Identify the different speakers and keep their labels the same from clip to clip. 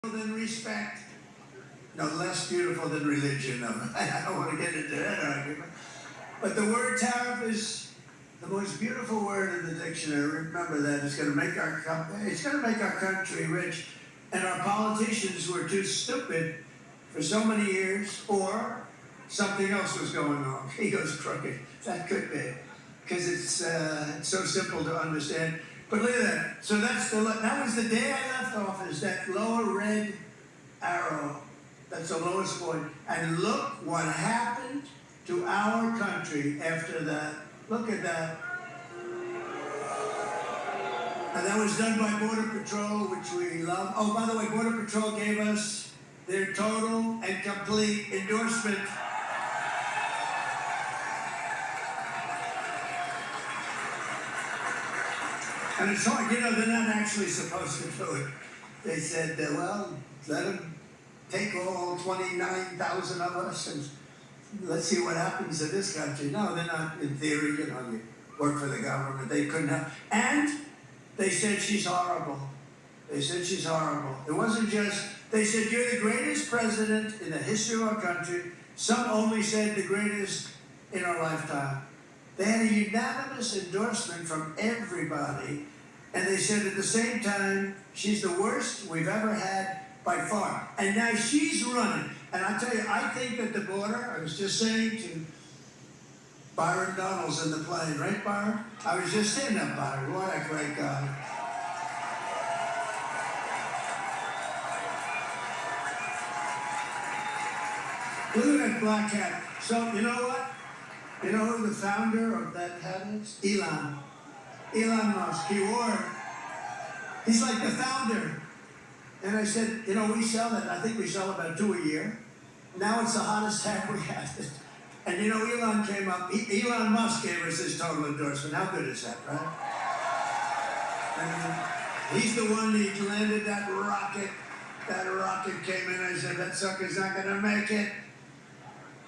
Speaker 1: than respect, no less beautiful than religion. No, I don't want to get into that argument. But the word tariff is the most beautiful word in the dictionary. Remember that. It's going to make our country rich, and our politicians were too stupid for so many years, or something else was going on. He goes crooked. That could be, because it's so simple to understand. But look at that. So that was the day I left office. That lower red arrow. That's the lowest point. And look what happened to our country after that. Look at that. And that was done by Border Patrol, which we love. Oh, by the way, Border Patrol gave us their total and complete endorsement. And it's hard, they're not actually supposed to do it. They said, well, let them take all 29,000 of us and let's see what happens to this country. No, they're not, in theory, you work for the government. They couldn't have. And they said she's horrible. They said she's horrible. It wasn't just, they said, you're the greatest president in the history of our country. Some only said the greatest in our lifetime. They had a unanimous endorsement from everybody, and they said at the same time, she's the worst we've ever had by far. And now she's running. And I tell you, I think that the border, I was just saying to Byron Donalds in the plane, right, Byron? I was just saying that, Byron. What a great guy. Look at that black hat. So, you know what? You know who the founder of that hat is? Elon Musk. He wore it. He's like the founder. And I said, we sell it. I think we sell about 2 a year. Now it's the hottest hat we have. And Elon came up. Elon Musk gave us his total endorsement. How good is that, right? And he's the one that landed that rocket. That rocket came in. I said, that sucker's not going to make it.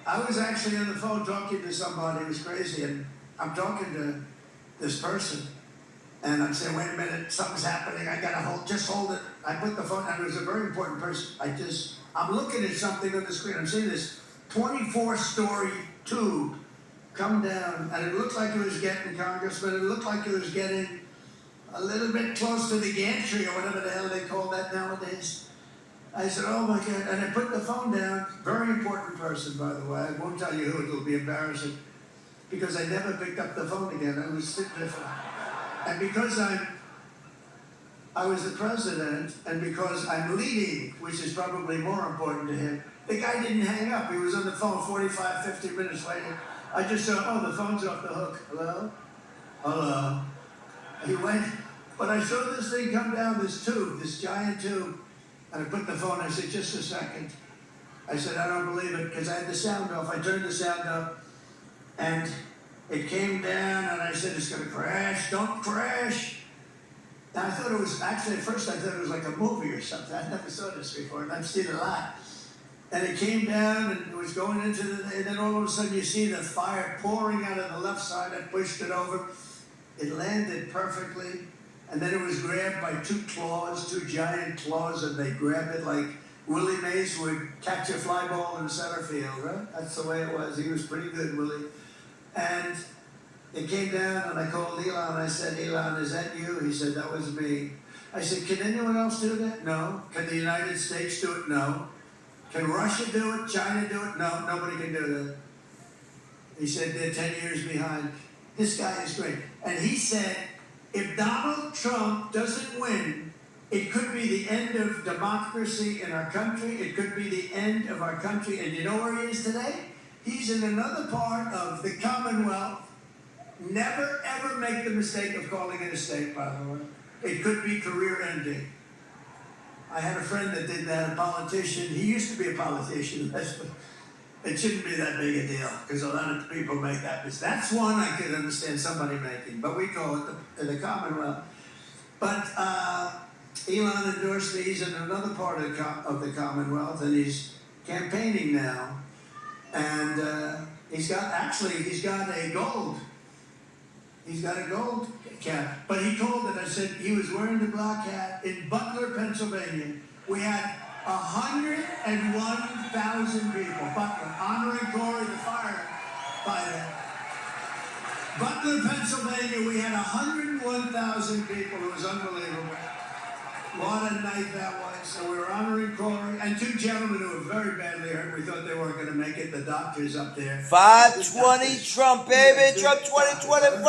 Speaker 1: I was actually on the phone talking to somebody. It was crazy. And I'm talking to this person. And I'm saying, wait a minute, something's happening. I got to just hold it. I put the phone, and it was a very important person. I'm looking at something on the screen. I'm seeing this 24-story tube come down, and it looked like it was getting, Congressman, it looked like it was getting a little bit close to the gantry, or whatever the hell they call that nowadays. I said, oh my God, and I put the phone down. Very important person, by the way. I won't tell you who, it'll be embarrassing, because I never picked up the phone again. I was sitting there and because I was the president, and because I'm leading, which is probably more important to him, the guy didn't hang up. He was on the phone 45, 50 minutes later. I just said, oh, the phone's off the hook. Hello? Hello? He went, but I saw this thing come down, this tube, this giant tube, and I put the phone, I said, just a second. I said, I don't believe it, because I had the sound off. I turned the sound up, and it came down, and I said, it's going to crash. Don't crash. And I thought it was, actually, at first I thought it was like a movie or something. I never saw this before, and I've seen it a lot. And it came down, and it was going into and then all of a sudden you see the fire pouring out of the left side. I pushed it over. It landed perfectly, and then it was grabbed by two giant claws, and they grabbed it like Willie Mays would catch a fly ball in center field, right? That's the way it was. He was pretty good, Willie. And it came down, and I called Elon. I said, Elon, is that you? He said, that was me. I said, can anyone else do that? No. Can the United States do it? No. Can Russia do it? China do it? No, nobody can do that. He said, they're 10 years behind. This guy is great. And he said, if Donald Trump doesn't win, it could be the end of democracy in our country. It could be the end of our country. And you know where he is today? He's in another part of the Commonwealth. Never, ever make the mistake of calling it a state, by the way. It could be career-ending. I had a friend that did that, a politician. He used to be a politician. It shouldn't be that big a deal, because a lot of people make that mistake. That's one I could understand somebody making, but we call it the Commonwealth. But Elon endorsed me. He's in another part of the Commonwealth, and he's campaigning now. And he's got a gold. He's got a gold cap. But he called it. I said he was wearing the black hat in Butler, Pennsylvania. We had 101,000 people. Butler, honoring Corey, the firefighter. Butler, Pennsylvania, we had 101,000 people. It was unbelievable. What a night that was. So we were honoring Corey and two gentlemen who were very badly hurt. We thought they weren't going to make it. The doctors up there.
Speaker 2: 520 Trump, baby. Trump 2024.